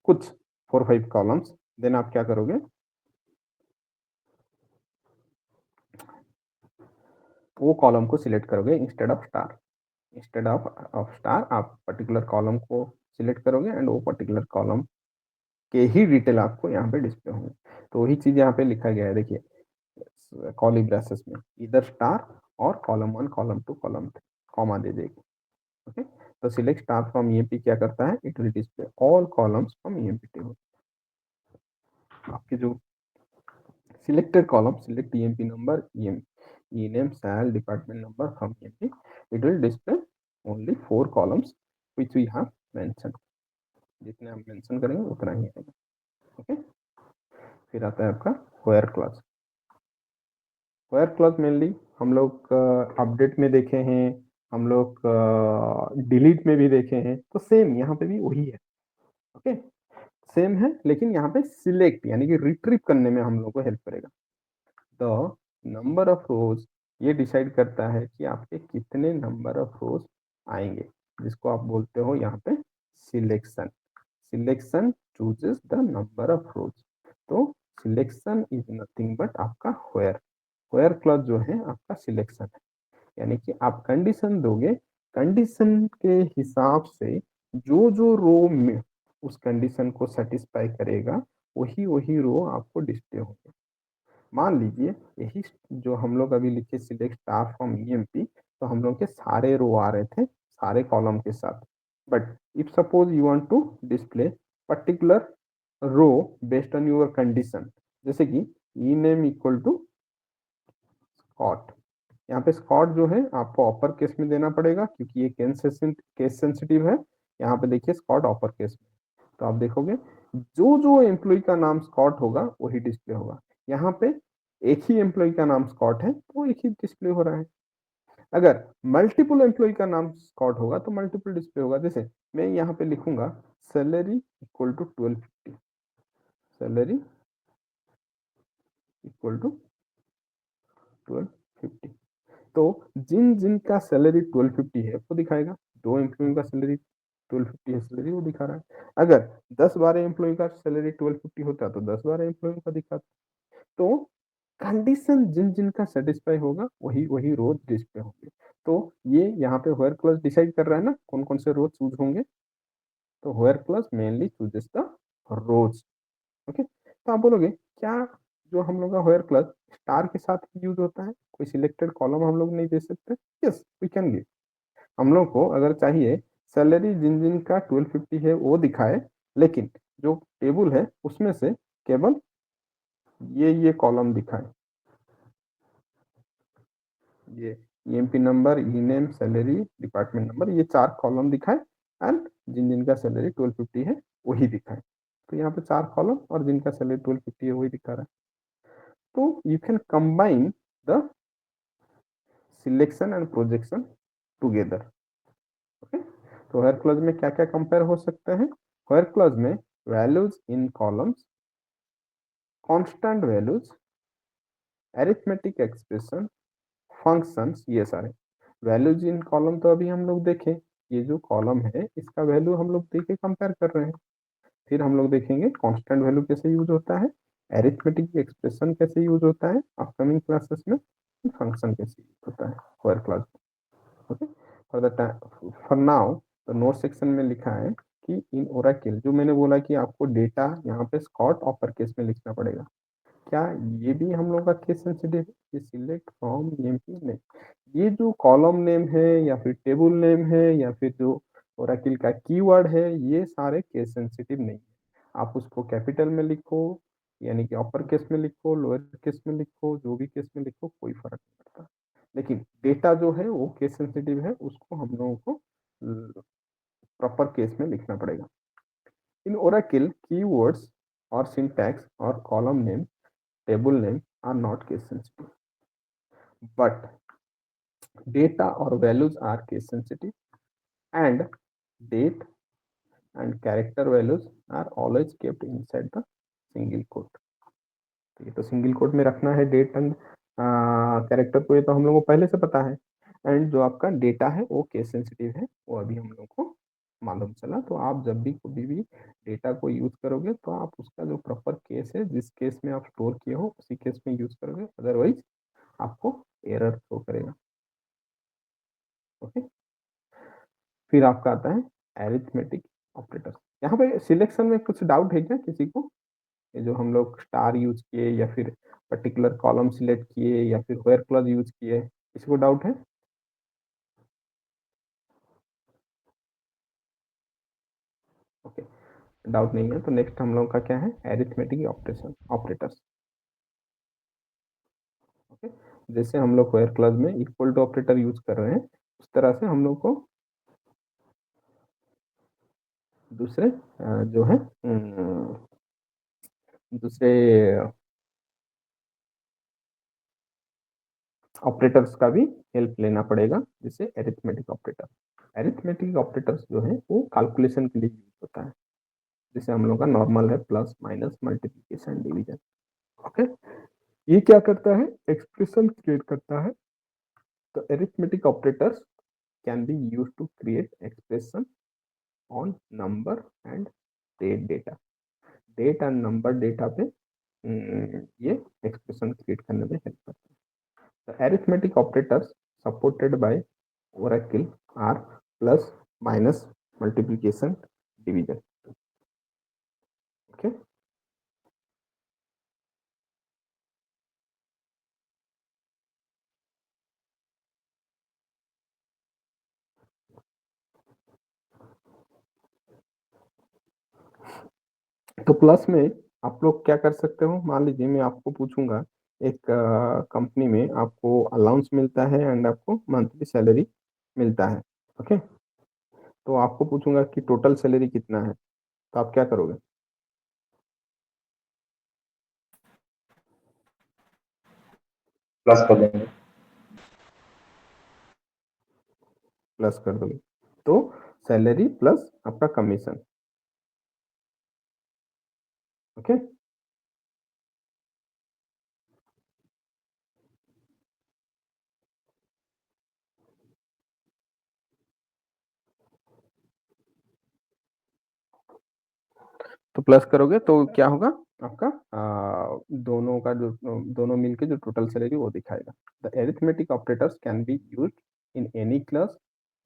कुछ 4-5 कॉलम्स, देन आप क्या करोगे? वो कॉलम को सिलेक्ट करोगे instead of star. Instead of of star आप पर्टिकुलर कॉलम को सिलेक्ट करोगे एंड वो पर्टिकुलर कॉलम के ही डिटेल आपको यहाँ पे डिस्प्ले होंगे। तो वही चीज़ यहाँ पे लिखा गया है देखिए, कर्ली ब्रेसेस में ईदर स्टार और कॉलम 1, कॉलम 2, कॉलम 3 कॉमा दे देगी। ओके, तो सिलेक्ट स्टार फ्रॉम ईएमपी क्या करता है? It will display all columns from EMP table. आपके जो selected column select EMP number E name sal department number from EMP, it will display only 4 columns which we have mention. जितने हम mention करेंगे उतना ही आएगा। ओके, फिर आता है आपका where clause. Where clause mainly हम लोग अपडेट में देखे हैं, हम लोग डिलीट में भी देखे हैं, तो सेम यहाँ पे भी वही है। ओके, सेम है लेकिन यहाँ पे सिलेक्ट यानी कि रिट्रीव करने में हम लोग को हेल्प करेगा। द नंबर ऑफ रोज ये डिसाइड करता है कि आपके कितने नंबर ऑफ रोज आएंगे, जिसको आप बोलते हो यहाँ पे selection. Selection chooses the number of रोज। तो सिलेक्शन इज नथिंग बट आपका व्हेयर। व्हेयर क्लॉज जो है आपका सिलेक्शन है, यानी कि आप कंडीशन दोगे, कंडीशन के हिसाब से जो जो रो में उस कंडीशन को सेटिस्फाई करेगा वही वही रो आपको डिस्प्ले होंगे। मान लीजिए यही जो हम लोग अभी लिखे सिलेक्ट स्टार फ्रॉम ईएमपी, तो हम लोग के सारे रो आ रहे थे सारे कॉलम के साथ, but if suppose you want to display particular row based on your condition, जैसे कि E name equal to Scott. यहाँ पे स्कॉट जो है आपको अपर केस में देना पड़ेगा क्योंकि ये केस सेंसिटिव है। यहाँ पे देखिए स्कॉट अपर केस में, तो आप देखोगे जो जो एम्प्लॉय का नाम स्कॉट होगा वही डिस्प्ले होगा। यहाँ पे एक ही एम्प्लॉय का नाम स्कॉट है तो एक ही डिस्प्ले हो रहा है। अगर मल्टीपल एम्प्लॉय का नाम स्कॉट होगा तो मल्टीपल डिस्प्ले होगा। जैसे मैं यहाँ पे लिखूंगा salary equal to 1250, salary equal to 1250, तो जिन जिनका सैलरी 1250 है वो दिखाएगा। 2 एम्प्लॉय का सैलरी 1250 है, सैलरी वो दिखा रहा है। अगर 10-12 एम्प्लॉय का सैलरी 1250 होता तो 10-12 एम्प्लॉय का दिखाता। तो कंडीशन जिन जिनका सेटिस्फाई होगा वही वही रोज डिस्प्ले होंगे। तो ये यहाँ पे व्हेयर क्लॉज डिसाइड कर रहा है ना कौन कौन से रोज चूज होंगे। तो where clause mainly chooses the rows. Okay, तो आप बोलोगे क्या जो हम लोग का व्हेयर क्लॉज स्टार के साथ यूज होता है, कोई सिलेक्टेड कॉलम हम लोग नहीं दे सकते? Yes we can give. हम लोग को अगर चाहिए सैलरी जिन जिन का 1250 है वो दिखाए, लेकिन जो टेबल है उसमें से केवल ये कॉलम दिखाए, ये EMP number, E name, salary, department number, ये 4 कॉलम दिखाए एंड जिन जिनका सैलरी 1250 है वही दिखाए। तो यहाँ पे 4 कॉलम और जिनका सैलरी 1250 है वही दिखा रहा है। तो you can combine the selection and projection together. Okay, तो हर क्लॉज में क्या क्या कंपेयर हो सकते हैं? हर क्लॉज में values in columns, constant values, arithmetic expression, functions, ये सारे वैल्यूज इन कॉलम तो अभी हम लोग देखें, ये जो कॉलम है इसका वैल्यू हम लोग देखे कंपेयर कर रहे हैं। फिर हम लोग देखेंगे कांस्टेंट वैल्यू कैसे यूज होता है, अरिथमेटिक एक्सप्रेशन कैसे यूज होता है अपकमिंग क्लासेस में, फंक्शन कैसे यूज होता है हर क्लास में। Okay, for the time for now तो नोट सेक्शन में लिखा है कि इन ओरेकल जो मैंने बोला कि आपको डेटा यहाँ पे स्कॉट अपर केस में लिखना पड़ेगा, क्या ये भी हम लोग का केस सेंसिटिव है? ये सिलेक्ट फ्रॉम ईएमपी नहीं, ये जो कॉलम नेम है या फिर टेबल नेम है या फिर जो ओरेकल का कीवर्ड है ये सारे केस सेंसिटिव नहीं है। आप उसको कैपिटल में लिखो, यानी कि अपर केस में लिखो, लोअर केस में लिखो, जो भी केस में लिखो, कोई फर्क नहीं पड़ता। लेकिन डेटा जो है वो केस सेंसिटिव है, उसको हम लोगों को प्रॉपर केस में लिखना पड़ेगा। इन ओरेकल कीवर्ड्स और सिंटैक्स और column name, table name are not case sensitive, but data or values are case sensitive, and date and character values are always kept inside the single quote। तो ये तो single quote में रखना है date and character को, ये तो हम लोगों को पहले से पता है। एंड जो आपका डेटा है वो केस सेंसिटिव है, वो अभी हम लोग को मालूम चला। तो आप जब भी कभी भी डेटा को यूज करोगे तो आप उसका जो प्रॉपर केस है, जिस केस में आप स्टोर किए हो उसी केस में यूज करोगे, अदरवाइज आपको एरर शो करेगा। ओके, फिर आपका आता है एरिथमेटिक ऑपरेटर। यहाँ पे सिलेक्शन में कुछ डाउट है क्या किसी को? ये जो हम लोग स्टार यूज किए या फिर पर्टिकुलर कॉलम सिलेक्ट किए या फिर वेयर क्लॉज यूज किए, किसी को डाउट है? ओके, डाउट नहीं है तो नेक्स्ट हम लोग का क्या है, एरिथमेटिक ऑपरेशन ऑपरेटर्स। ओके, जैसे हम लोग वेयर क्लॉज में इक्वल टू ऑपरेटर यूज कर रहे हैं, उस तरह से हम लोग को दूसरे जो है दूसरे ऑपरेटर्स का भी हेल्प लेना पड़ेगा, जैसे एरिथमेटिक ऑपरेटर। एरिथमेटिक ऑपरेटर्स जो है वो कैलकुलेशन के लिए यूज होता है, जैसे हम लोग का नॉर्मल है plus minus multiplication division. Okay, ये क्या करता है, एक्सप्रेशन क्रिएट करता है। तो arithmetic operators can be use to create expression on number and date data. Date and number data पे ये एक्सप्रेशन क्रिएट करने में हेल्प करता है। The arithmetic operators supported by Oracle are plus, minus, multiplication, division. Okay. तो plus में आप लोग क्या कर सकते हो, मान लीजिए मैं आपको पूछूंगा, एक कंपनी में आपको अलाउंस मिलता है एंड आपको मंथली सैलरी मिलता है। ओके, तो आपको पूछूंगा कि टोटल सैलरी कितना है, तो आप क्या करोगे? प्लस कर देंगे। प्लस कर दोगे, तो सैलरी प्लस आपका कमीशन। ओके, तो प्लस करोगे तो क्या होगा आपका, दोनों का जो दोनों मिलके जो टोटल सैलरी वो दिखाएगा। The arithmetic operators can be used in any class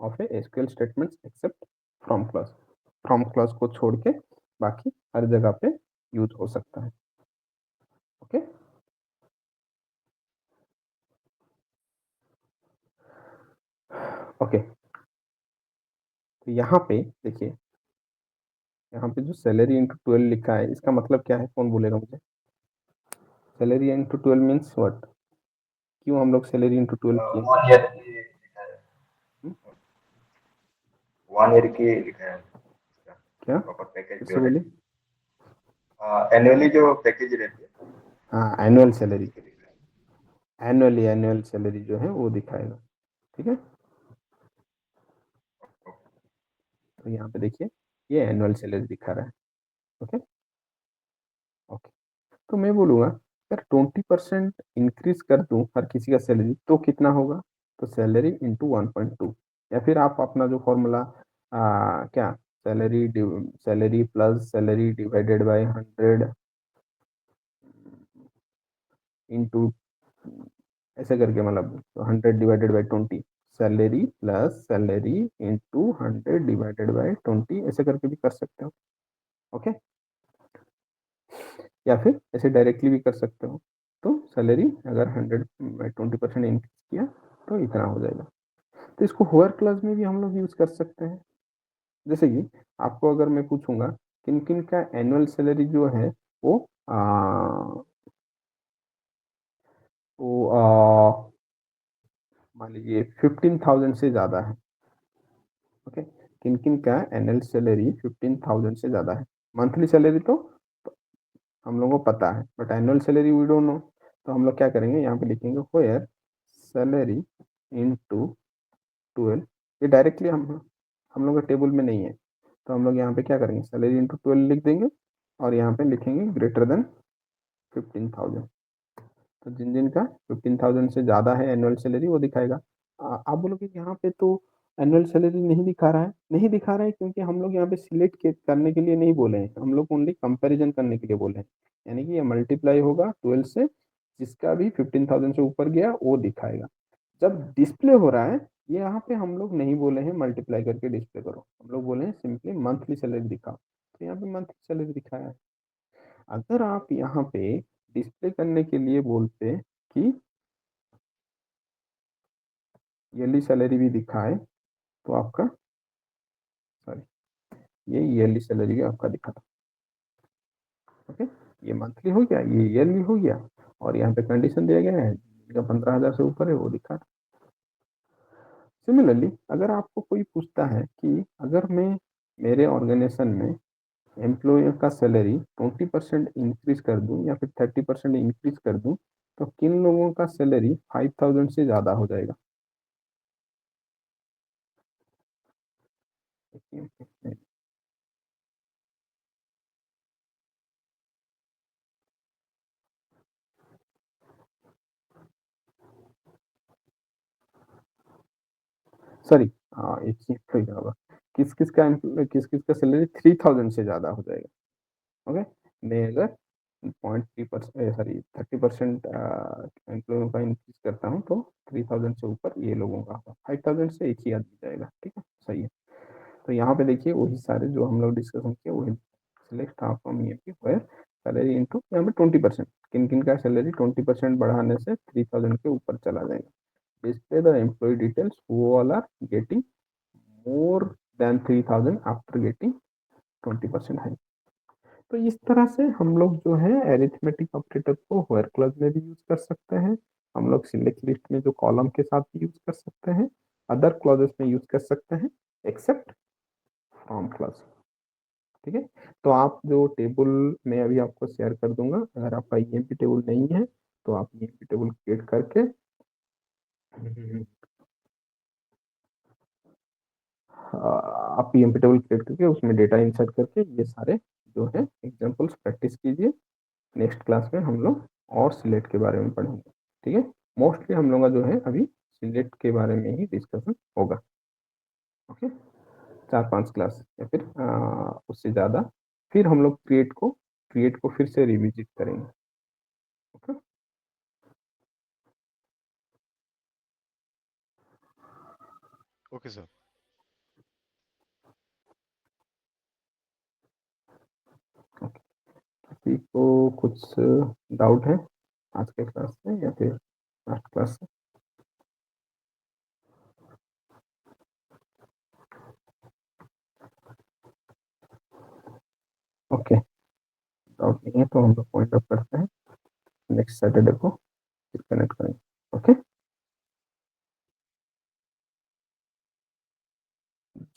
of a SQL statements except from class. From class को छोड़ के बाकी हर जगह पे यूज हो सकता है। ओके, ओके, तो यहाँ पे देखिए, यहाँ पे जो सैलरी इंटू 12 लिखा है, इसका मतलब क्या है, कौन बोलेगा मुझे? Salary into 12 means what? क्यों हम लोग सैलरी इंटू 12 किए? 1 ईयर की लिखा है, हम्म? 1 ईयर की लिखा है इसका क्या प्रॉपर पैकेज किससे जो है। बोले? एनुअली जो पैकेज रहती है हाँ, एनुअल सैलरी। उसके लिखा है। एनुअल सैलरी जो है वो दिखाएगा। ठीक है, तो यहाँ पे देखिए ये एनुअल सैलरी दिखा रहा है। ओके, ओके, तो मैं बोलूँगा अगर 20% इंक्रीज कर दूं हर किसी का सैलरी तो कितना होगा? तो सैलरी इंटू 1.2, या फिर आप अपना जो फॉर्मूला क्या, salary plus salary divided by 100 into, ऐसे करके, मतलब 100 divided by 20, salary plus salary into 100 divided by 20, ऐसे करके भी कर सकते हो। ओके, या फिर ऐसे डायरेक्टली भी कर सकते हो। तो सैलरी अगर 100 बाई 20% इंक्रीज किया तो इतना हो जाएगा। तो इसको होयर क्लॉज में भी हम लोग यूज कर सकते हैं। जैसे कि आपको अगर मैं पूछूंगा किन किन का एनुअल सैलरी जो है वो मान लीजिए 15,000 से ज्यादा है। ओके, किन किन का एनुअल सैलरी 15,000 से ज्यादा है। मंथली सैलरी तो हम लोगों को पता है, but annual salary we don't know. तो हम लोग क्या करेंगे, यहाँ पे लिखेंगे वेयर सैलरी इनटू 12। ये डायरेक्टली हम लोग का टेबल में नहीं है, तो हम लोग यहाँ पे क्या करेंगे, सैलरी इंटू 12 लिख देंगे और यहाँ पे लिखेंगे ग्रेटर देन 15,000। तो जिन जिन का 15,000 से ज़्यादा है एनुअल सैलरी वो दिखाएगा। आप बोलोगे यहाँ पे तो एनुअल सैलरी नहीं दिखा रहा है। नहीं दिखा रहा है क्योंकि हम लोग यहाँ पे सिलेक्ट करने के लिए नहीं बोले हैं, हम लोग ओनली कंपैरिजन करने के लिए बोले हैं। यानी कि ये मल्टीप्लाई होगा 12 से, जिसका भी 15,000 से ऊपर गया वो दिखाएगा। जब डिस्प्ले हो रहा है, ये यहाँ पे हम लोग नहीं बोले हैं मल्टीप्लाई करके डिस्प्ले करो, हम लोग बोले हैं सिंपली मंथली सैलरी दिखाओ। तो यहाँ पे मंथली सैलरी दिखाया है। अगर आप यहाँ पे डिस्प्ले करने के लिए बोलते कि ईयरली सैलरी भी दिखाए, तो आपका सॉरी, ये ईयरली सैलरी भी आपका दिखा। ओके, ये मंथली हो गया, ये ईयरली हो गया, और यहाँ पे कंडीशन दिया गया है जिनका 15,000 से ऊपर है वो दिखा। सिमिलरली अगर आपको कोई पूछता है कि अगर मैं मेरे ऑर्गेनाइजेशन में एम्प्लॉय का सैलरी 20% इंक्रीज कर दूं या फिर 30% इंक्रीज कर दूं, तो किन लोगों का सैलरी 5,000 से ज़्यादा हो जाएगा। सॉरी, एक ही कोई होगा, किस किस का सैलरी 3,000 से ज़्यादा हो जाएगा। ओके, मैं अगर 0.3% सॉरी 30% एम्प्लॉयों का इंक्रीज करता हूँ तो 3,000 से ऊपर ये लोगों का होगा, 5,000 से एक ही आदमी जाएगा। ठीक है, सही है। तो यहाँ पे देखिए वही सारे जो हम लोग डिस्कशन किए वही, select from EMP where salary into, यहाँ पे 20%, किन किन का सैलरी 20% बढ़ाने से 3,000 के ऊपर चला जाएगा। Display the employee details who all are getting more than 3,000 after getting 20% hike. तो इस तरह से हम लोग जो है एरिथमेटिक ऑपरेटर को वेयर क्लॉज में भी यूज कर सकते हैं, हम लोग सिलेक्ट लिस्ट में जो कॉलम के साथ भी यूज कर सकते हैं, अदर क्लॉजेस में यूज कर सकते हैं एक्सेप्ट फ्रॉम क्लॉज। ठीक है, तो आप जो टेबल मैं अभी आपको शेयर कर दूंगा, अगर आपका ईएमपी टेबल नहीं है तो आप ईएमपी टेबल क्रिएट करके आप ईएमपी टेबल क्रिएट करके उसमें डेटा इंसर्ट करके ये सारे जो है एग्जांपल्स प्रैक्टिस कीजिए। नेक्स्ट क्लास में हम लोग और सिलेक्ट के बारे में पढ़ेंगे। ठीक है, मोस्टली हम लोग का जो है अभी सिलेक्ट के बारे में ही डिस्कशन होगा। ओके, 4-5 क्लास या फिर उससे ज़्यादा, फिर हम लोग क्रिएट को फिर से रिविजिट करेंगे। Okay, okay sir. किसी को कुछ डाउट है आज के क्लास में या फिर लास्ट क्लास से? ओके, डाउट नहीं है तो हम लोग पॉइंट अप करते हैं, नेक्स्ट सैटरडे को फिर कनेक्ट करेंगे। ओके,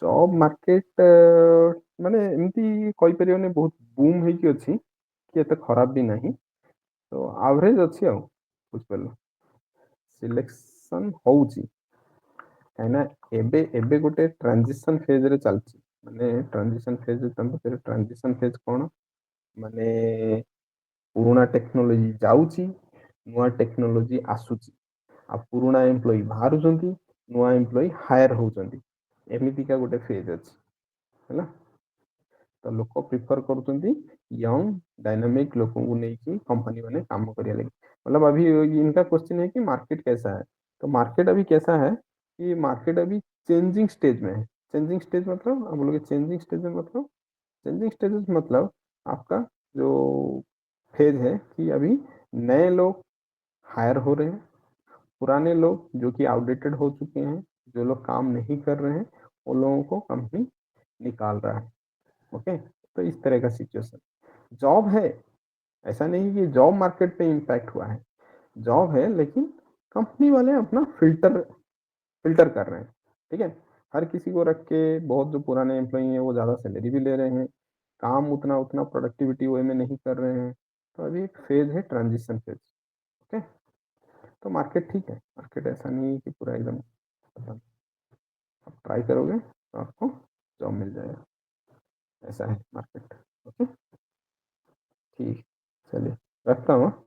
जॉब मार्केट ମାନେ ଏମିତି କହିପାରିବନି ବହୁତ ବୁମ୍ ହେଇକି ଅଛି କି ଏତେ ଖରାପ ବି ନାହିଁ, ତ ଆଭରେଜ ଅଛି ଆଉ, ବୁଝିପାରିଲ। ସିଲେକ୍ସନ ହଉଛି କାହିଁକିନା ଏବେ ଏବେ ଗୋଟେ ଟ୍ରାନଜିସନ ଫେଜରେ ଚାଲିଛି, ମାନେ ଟ୍ରାନଜିସନ ଫେଜ, ତମ ପାଖରେ ଟ୍ରାନଜିସନ ଫେଜ କ'ଣ, ମାନେ ପୁରୁଣା ଟେକ୍ନୋଲୋଜି ଯାଉଛି, ନୂଆ ଟେକ୍ନୋଲୋଜି ଆସୁଛି, ଆଉ ପୁରୁଣା ଏମ୍ପ୍ଲୟି ବାହାରୁଛନ୍ତି, ନୂଆ ଏମ୍ପ୍ଲୟି ହାୟର ହଉଛନ୍ତି, ଏମିତିକା ଗୋଟେ ଫେଜ ଅଛି ହେଲା। तो लोक प्रिफर करुँच यंग डायनामिक लोगों को लेकिन कंपनी मैंने काम करिया लगे। मतलब अभी इनका क्वेश्चन है कि मार्केट कैसा है, तो मार्केट अभी कैसा है कि मार्केट अभी चेंजिंग स्टेज में है। चेंजिंग स्टेज मतलब आप बोलोगे चेंजिंग स्टेज में मतलब, चेंजिंग स्टेज मतलब आपका जो फेज है कि अभी नए लोग हायर हो रहे हैं, पुराने लोग जो कि आउटडेटेड हो चुके हैं, जो लोग काम नहीं कर रहे हैं, उन लोगों को कंपनी निकाल रहा है। ओके, तो इस तरह का सिचुएशन। जॉब है, ऐसा नहीं कि जॉब मार्केट पे इम्पैक्ट हुआ है, जॉब है लेकिन कंपनी वाले अपना फ़िल्टर कर रहे हैं, ठीक है? हर किसी को रख के बहुत जो पुराने एम्प्लॉयी हैं वो ज़्यादा सैलरी भी ले रहे हैं, काम उतना प्रोडक्टिविटी वे में नहीं कर रहे हैं, तो अभी एक फ़ेज़ है ट्रांज़िशन फ़ेज़, ओके? तो मार्केट ठीक है, मार्केट ऐसा नहीं है कि पूरा एकदम खत्म। आप ट्राई करोगे तो आपको जॉब मिल जाएगा, ऐसा है मार्केट, ओके? ठीक, चलिए रखता हूँ हाँ?